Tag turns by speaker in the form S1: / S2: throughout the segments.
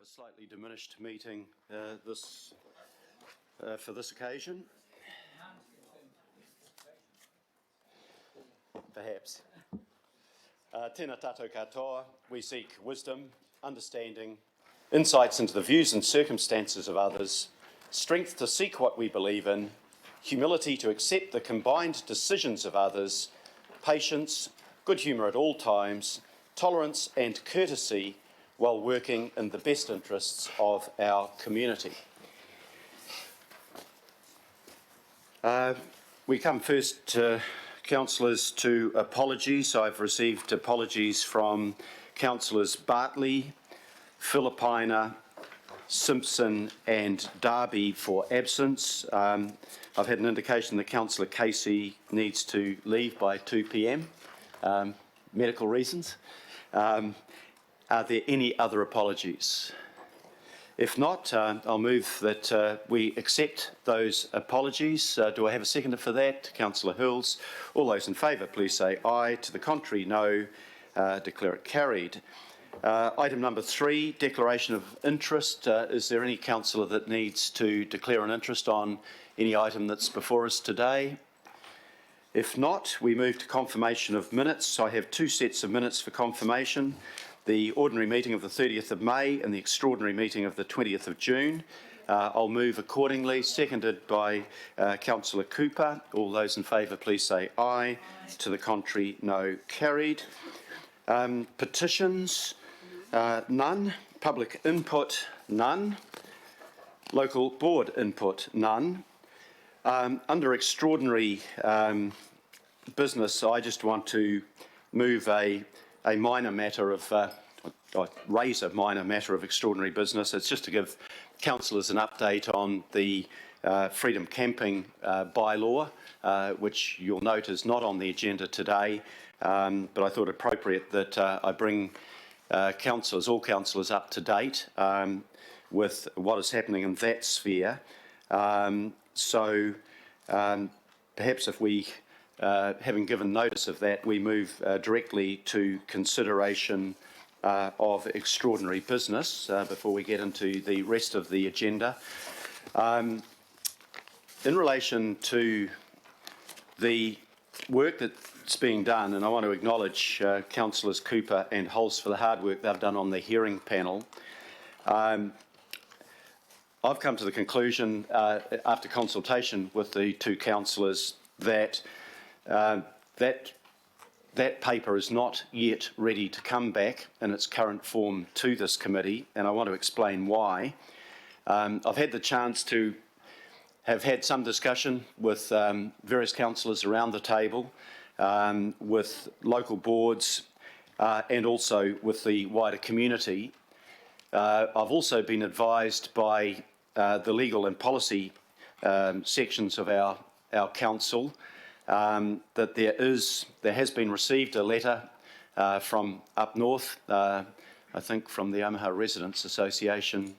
S1: a slightly diminished meeting for this occasion. Perhaps. Tēnā tātou katoa, we seek wisdom, understanding, insights into the views and circumstances of others, strength to seek what we believe in, humility to accept the combined decisions of others, patience, good humour at all times, tolerance and courtesy while working in the best interests of our community. We come first, councillors, to apologies. I've received apologies from councillors Bartley, Philippina, Simpson and Darby for absence. I've had an indication that Councillor Casey needs to leave by 2 p.m, medical reasons. Are there any other apologies? If not, I'll move that we accept those apologies. Do I have a seconder for that? Councillor Hills. All those in favour, please say aye. To the contrary, no. Declare it carried. Item number 3, declaration of interest. Is there any councillor that needs to declare an interest on any item that's before us today? If not, we move to confirmation of minutes. I have 2 sets of minutes for confirmation. The ordinary meeting of the 30th of May and the extraordinary meeting of the 20th of June. I'll move accordingly, seconded by Councillor Cooper. All those in favour, please say aye. To the contrary, no. Carried. Petitions, none. Public input, none. Local board input, none. Under extraordinary business, I just want to move a minor matter of, raise a minor matter of extraordinary business. It's just to give councillors an update on the freedom camping bylaw, which you'll note is not on the agenda today, but I thought appropriate that I bring councillors, all councillors, up to date with what is happening in that sphere. So perhaps if we, having given notice of that, we move directly to consideration of extraordinary business before we get into the rest of the agenda. In relation to the work that's being done, and I want to acknowledge councillors Cooper and Hulse for the hard work they've done on the hearing panel. I've come to the conclusion, after consultation with the 2 councillors, that that paper is not yet ready to come back in its current form to this committee, and I want to explain why. I've had the chance to have had some discussion with various councillors around the table, with local boards, and also with the wider community. I've also been advised by the legal and policy sections of our council that there has been received a letter from up north, I think from the Omaha Residents Association,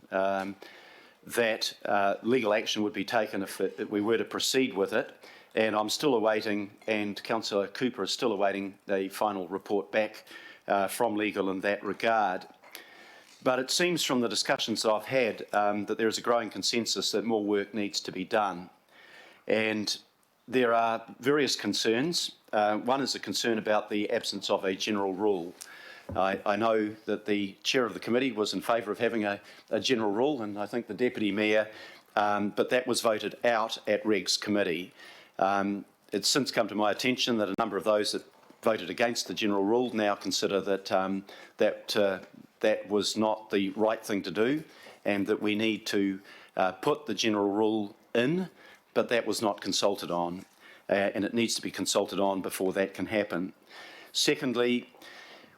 S1: that legal action would be taken if we were to proceed with it. And I'm still awaiting, and Councillor Cooper is still awaiting the final report back from legal in that regard. But it seems from the discussions I've had that there is a growing consensus that more work needs to be done. And there are various concerns. One is a concern about the absence of a general rule. I know that the chair of the committee was in favour of having a general rule, and I think the deputy mayor, but that was voted out at Regs committee. It's since come to my attention that a number of those that voted against the general rule now consider that that was not the right thing to do, and that we need to put the general rule in, but that was not consulted on, and it needs to be consulted on before that can happen. Secondly,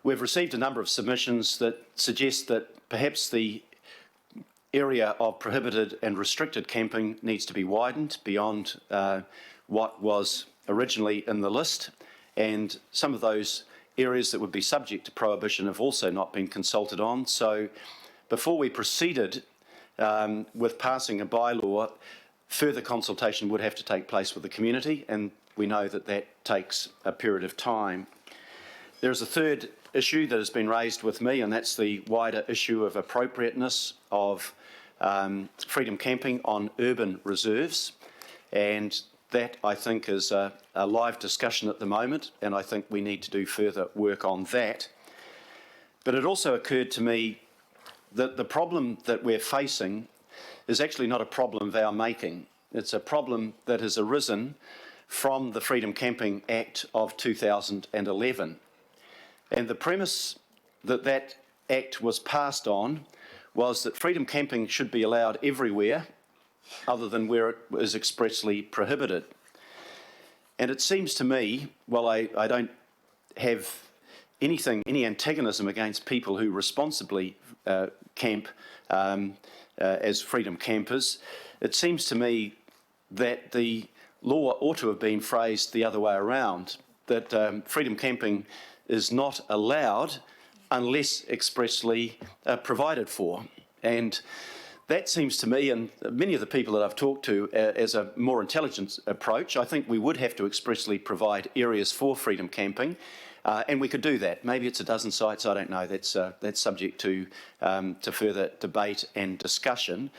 S1: we've received a number of submissions that suggest that perhaps the area of prohibited and restricted camping needs to be widened beyond what was originally in the list, and some of those areas that would be subject to prohibition have also not been consulted on. So before we proceeded with passing a bylaw, further consultation would have to take place with the community, and we know that that takes a period of time. There is a third issue that has been raised with me, and that's the wider issue of appropriateness of freedom camping on urban reserves. And that, I think, is a live discussion at the moment, and I think we need to do further work on that. But it also occurred to me that the problem that we're facing is actually not a problem of our making. It's a problem that has arisen from the Freedom Camping Act of 2011. And the premise that that Act was passed on was that freedom camping should be allowed everywhere other than where it is expressly prohibited. And it seems to me, while I don't have any antagonism against people who responsibly camp as freedom campers, it seems to me that the law ought to have been phrased the other way around, that freedom camping is not allowed unless expressly provided for. And that seems to me, and many of the people that I've talked to, as a more intelligent approach. I think we would have to expressly provide areas for freedom camping, and we could do that. Maybe it's a dozen sites, I don't know. That's subject to further debate and discussion.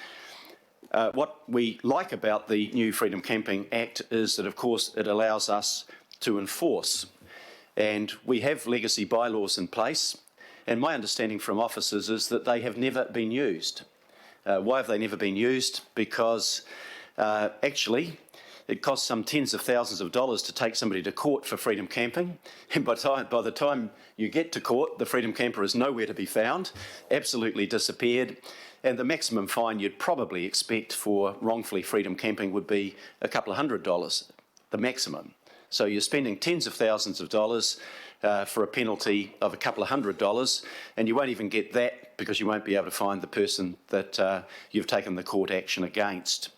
S1: What we like about the new Freedom Camping Act is that, of course, it allows us to enforce. And we have legacy bylaws in place, and my understanding from officers is that they have never been used. Why have they never been used? Because actually it costs some tens of thousands of dollars to take somebody to court for freedom camping, and by the time you get to court, the freedom camper is nowhere to be found, absolutely disappeared, and the maximum fine you'd probably expect for wrongfully freedom camping would be a couple of $100, the maximum. So you're spending tens of thousands of dollars for a penalty of a couple of $100, and you won't even get that because you won't be able to find the person that you've taken the court action against.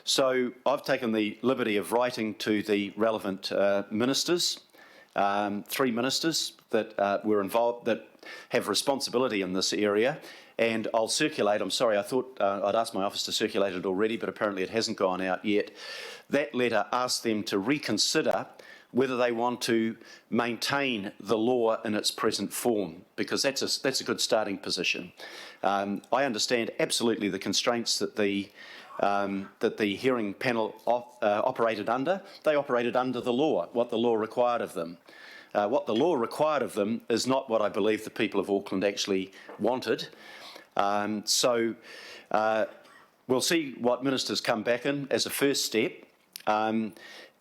S1: So I've taken the liberty of writing to the relevant ministers, 3 ministers that were involved, that have responsibility in this area, and I'll circulate. I'm sorry, I thought I'd asked my office to circulate it already, but apparently it hasn't gone out yet. That letter asks them to reconsider whether they want to maintain the law in its present form, because that's a good starting position. I understand absolutely the constraints that the hearing panel operated under. They operated under the law, what the law required of them. What the law required of them is not what I believe the people of Auckland actually wanted. So we'll see what ministers come back in as a first step.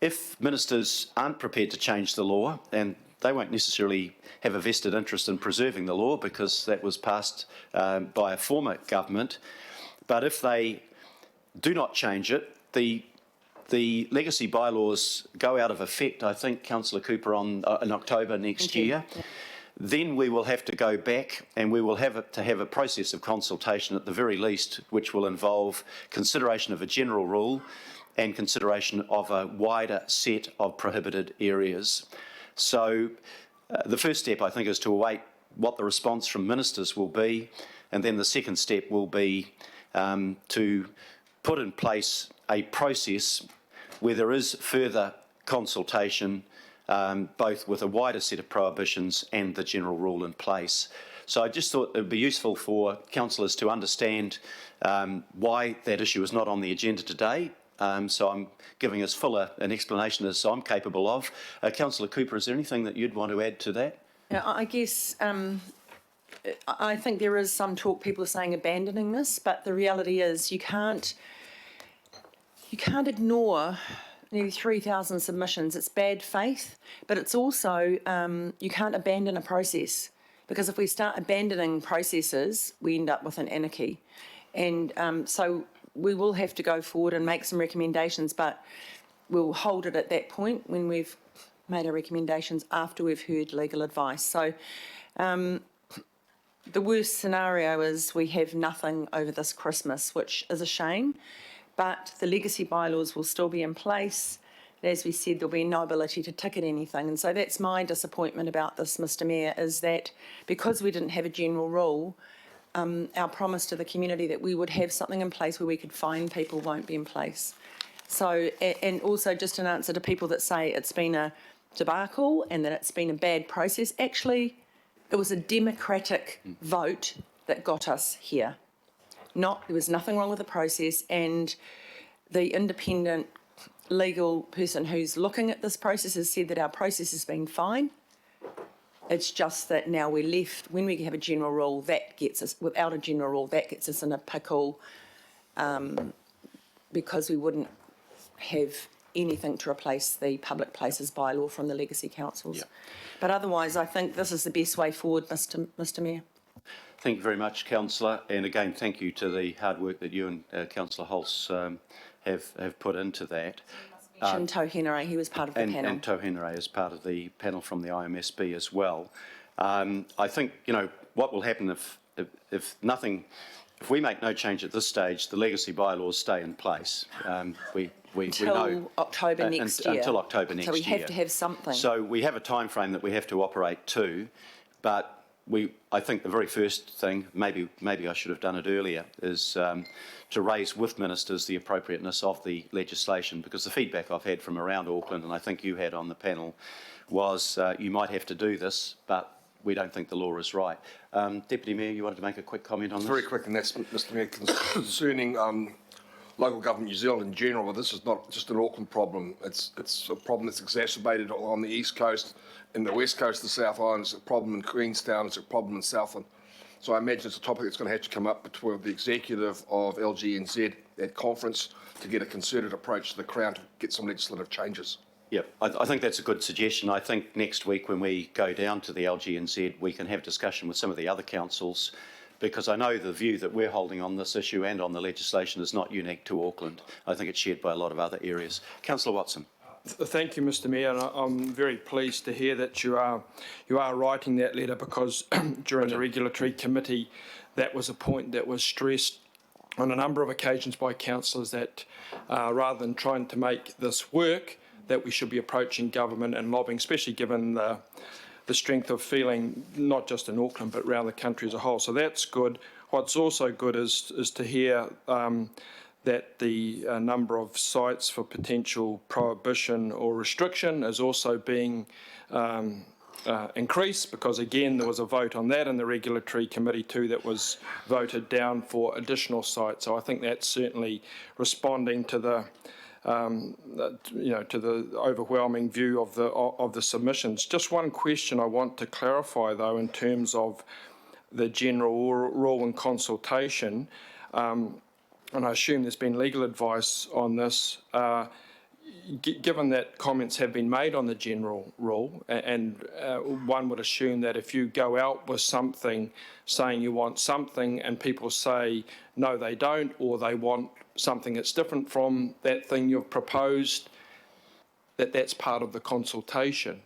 S1: If ministers aren't prepared to change the law, and they won't necessarily have a vested interest in preserving the law because that was passed by a former government, but if they do not change it, the legacy bylaws go out of effect, I think, Councillor Cooper, in October next year. Yeah. Then we will have to go back and we will have to have a process of consultation at the very least, which will involve consideration of a general rule and consideration of a wider set of prohibited areas. So the first step, I think, is to await what the response from ministers will be, and then the second step will be to put in place a process where there is further consultation, both with a wider set of prohibitions and the general rule in place. So I just thought it would be useful for councillors to understand why that issue is not on the agenda today. So I'm giving as full an explanation as I'm capable of. Councillor Cooper, is there anything that you'd want to add to that?
S2: Yeah, I guess I think there is some talk, people are saying abandoning this, but the reality is you can't ignore nearly 3,000 submissions. It's bad faith, but it's also you can't abandon a process, because if we start abandoning processes, we end up with an anarchy. And so we will have to go forward and make some recommendations, but we'll hold it at that point when we've made our recommendations after we've heard legal advice. So the worst scenario is we have nothing over this Christmas, which is a shame, but the legacy bylaws will still be in place. As we said, there'll be no ability to ticket anything. And so that's my disappointment about this, Mr Mayor, is that because we didn't have a general rule, our promise to the community that we would have something in place where we could fine people won't be in place. So, and also just an answer to people that say it's been a debacle and that it's been a bad process. Actually, It was a democratic vote that got us here. There was nothing wrong with the process, and the independent legal person who's looking at this process has said that our process has been fine. It's just that now we're left, when we have a general rule, that gets us, without a general rule, that gets us in a pickle, because we wouldn't have anything to replace the public places bylaw from the legacy councils.
S1: Yeah.
S2: But otherwise, I think this is the best way forward, Mr Mayor.
S1: Thank you very much, Councillor. And again, thank you to the hard work that you and Councillor Hulse have put into that.
S2: Mention Tau Henare, he was part of the panel.
S1: And Tau Henare is part of the panel from the IMSB as well. I think, you know, what will happen if we make no change at this stage, the legacy bylaws stay in place. We know
S2: October next year.
S1: Until October next year.
S2: So we have to have something.
S1: So we have a time frame that we have to operate to, but I think the very first thing, maybe I should have done it earlier, is to raise with ministers the appropriateness of the legislation, because the feedback I've had from around Auckland, and I think you had on the panel, was you might have to do this, but we don't think the law is right. Deputy Mayor, you wanted to make a quick comment on this?
S3: Very quick, and that's, Mr Mayor, concerning local government New Zealand in general. This is not just an Auckland problem. It's a problem that's exacerbated on the East Coast, in the West Coast, the South Island. It's a problem in Queenstown. It's a problem in Southland. So I imagine it's a topic that's going to have to come up between the executive of LGNZ at conference to get a concerted approach to the Crown to get some legislative changes.
S1: Yeah, I think that's a good suggestion. I think next week when we go down to the LGNZ, we can have discussion with some of the other councils, because I know the view that we're holding on this issue and on the legislation is not unique to Auckland. I think it's shared by a lot of other areas. Councillor Watson.
S4: Thank you, Mr Mayor, and I'm very pleased to hear that you are writing that letter, because during the Regulatory Committee that was a point that was stressed on a number of occasions by councillors, that rather than trying to make this work, that we should be approaching government and lobbying, especially given the strength of feeling not just in Auckland but around the country as a whole. So that's good. What's also good is to hear that the number of sites for potential prohibition or restriction is also being increased, because again there was a vote on that in the Regulatory Committee too that was voted down for additional sites. So I think that's certainly responding to the to the overwhelming view of the submissions. Just one question I want to clarify though, in terms of the general rule and consultation, and I assume there's been legal advice on this, given that comments have been made on the general rule, and one would assume that if you go out with something saying you want something and people say no they don't, or they want something that's different from that thing you've proposed, that's part of the consultation.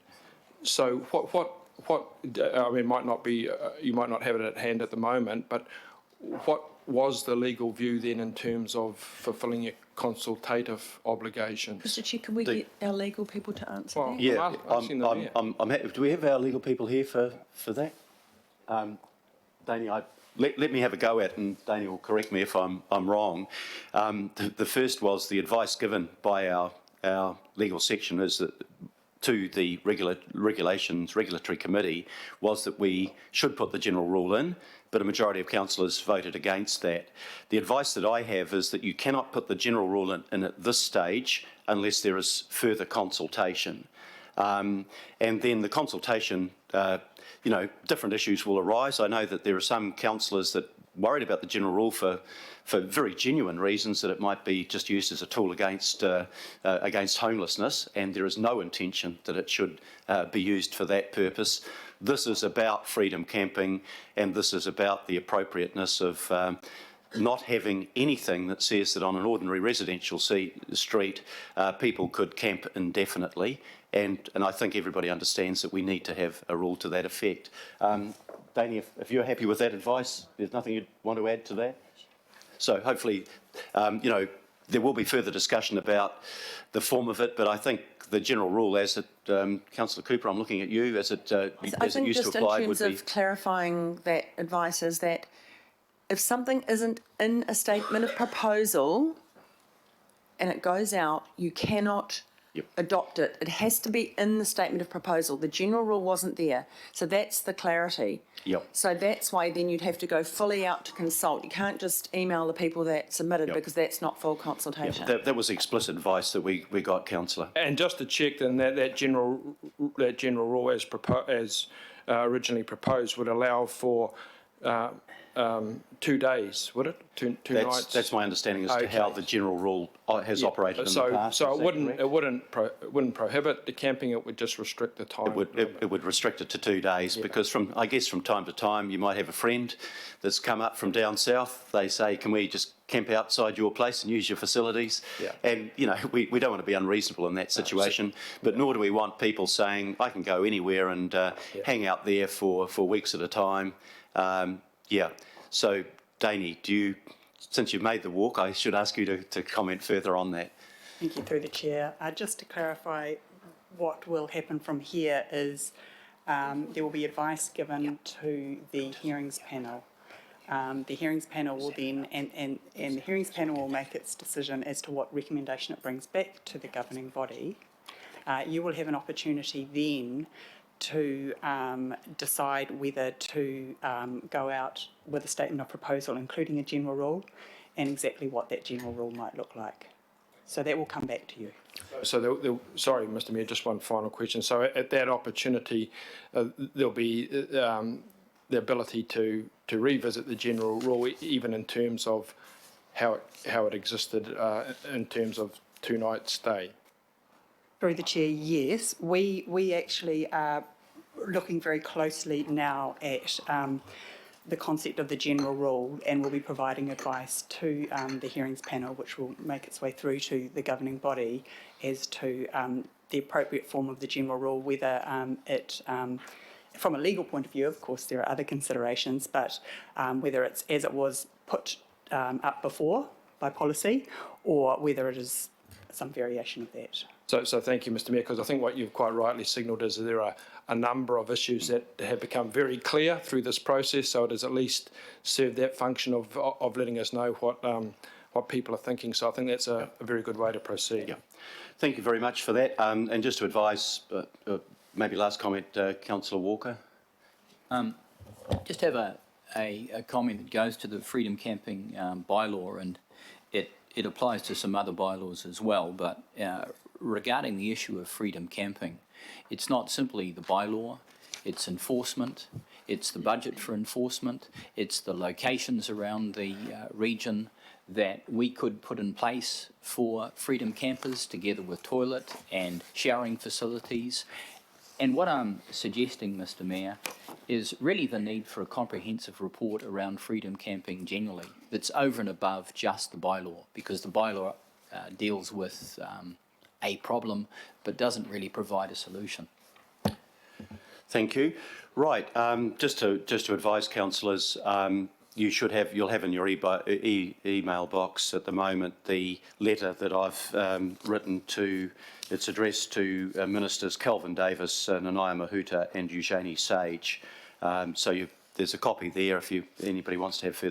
S4: So what I mean, might not be, you might not have it at hand at the moment, but what was the legal view then in terms of fulfilling your consultative obligations?
S2: Mr Chair, can we get our legal people to answer that?
S1: Yeah,
S4: I'm
S1: happy. Do we have our legal people here for that? Dani, let me have a go at it, and Dani will correct me if I'm wrong. The first was the advice given by our legal section is that to the Regulatory Committee was that we should put the general rule in, but a majority of councillors voted against that. The advice that I have is that you cannot put the general rule in at this stage unless there is further consultation. And then the consultation, different issues will arise. I know that there are some councillors that worried about the general rule for very genuine reasons, that it might be just used as a tool against homelessness, and there is no intention that it should be used for that purpose. This is about freedom camping, and this is about the appropriateness of not having anything that says that on an ordinary residential street people could camp indefinitely, and I think everybody understands that we need to have a rule to that effect. Dani, if you're happy with that advice, there's nothing you'd want to add to that? So hopefully, there will be further discussion about the form of it, but I think the general rule, as it, Councillor Cooper, I'm looking at you, as it used to apply, would be... I think just in terms of clarifying
S2: that advice is that if something isn't in a statement of proposal and it goes out, you cannot adopt it, it has to be in the statement of proposal. The general rule wasn't there, so that's the clarity.
S1: Yep.
S2: So that's why then you'd have to go fully out to consult. You can't just email the people that submitted
S1: Yep.
S2: because that's not full consultation.
S1: That was explicit advice that we got, councillor.
S4: And just to check, then that general rule as originally proposed would allow for 2 days, would it? Two nights.
S1: That's my understanding as to how
S4: Okay.
S1: the general rule has operated in the past.
S4: So
S1: Is
S4: it
S1: that
S4: wouldn't
S1: correct?
S4: it wouldn't prohibit the camping. It would just restrict the time.
S1: It would restrict it to 2 days because I guess from time to time you might have a friend that's come up from down south. They say, can we just camp outside your place and use your facilities?
S4: Yeah.
S1: And, you know, we don't want to be unreasonable in that situation, but nor do we want people saying, I can go anywhere and hang out there for weeks at a time. So, Danny, since you've made the walk, I should ask you to comment further on that.
S5: Thank you, through the chair. Just to clarify, what will happen from here is there will be advice given to the hearings panel. The hearings panel will then, and the hearings panel will make its decision as to what recommendation it brings back to the governing body. You will have an opportunity then to decide whether to go out with a statement of proposal, including a general rule, and exactly what that general rule might look like. So that will come back to you.
S4: So, sorry, Mr. Mayor, just one final question. So, at that opportunity, there'll be the ability to revisit the general rule, even in terms of how it existed in terms of 2 nights stay.
S5: Through the chair, yes. We actually are looking very closely now at the concept of the general rule, and we'll be providing advice to the hearings panel, which will make its way through to the governing body as to the appropriate form of the general rule, whether it, from a legal point of view, of course, there are other considerations, but whether it's as it was put up before by policy, or whether it is some variation of that.
S4: So thank you, Mr. Mayor, because I think what you've quite rightly signalled is that there are a number of issues that have become very clear through this process, so it has at least served that function of letting us know what people are thinking. So I think that's a very good way to proceed.
S1: Yeah. Thank you very much for that. And just to advise, maybe last comment, Councillor Walker.
S6: Just have a comment that goes to the freedom camping bylaw, and it applies to some other bylaws as well, but regarding the issue of freedom camping, it's not simply the bylaw, it's enforcement, it's the budget for enforcement, it's the locations around the region that we could put in place for freedom campers, together with toilet and showering facilities. And what I'm suggesting, Mr. Mayor, is really the need for a comprehensive report around freedom camping generally that's over and above just the bylaw, because the bylaw deals with a problem but doesn't really provide a solution.
S1: Thank you. Right. Just to advise councillors, you'll have in your email box at the moment the letter that I've written to. It's addressed to Ministers Kelvin Davis, Nanaia Mahuta and Eugenie Sage. So there's a copy there if anybody wants to have further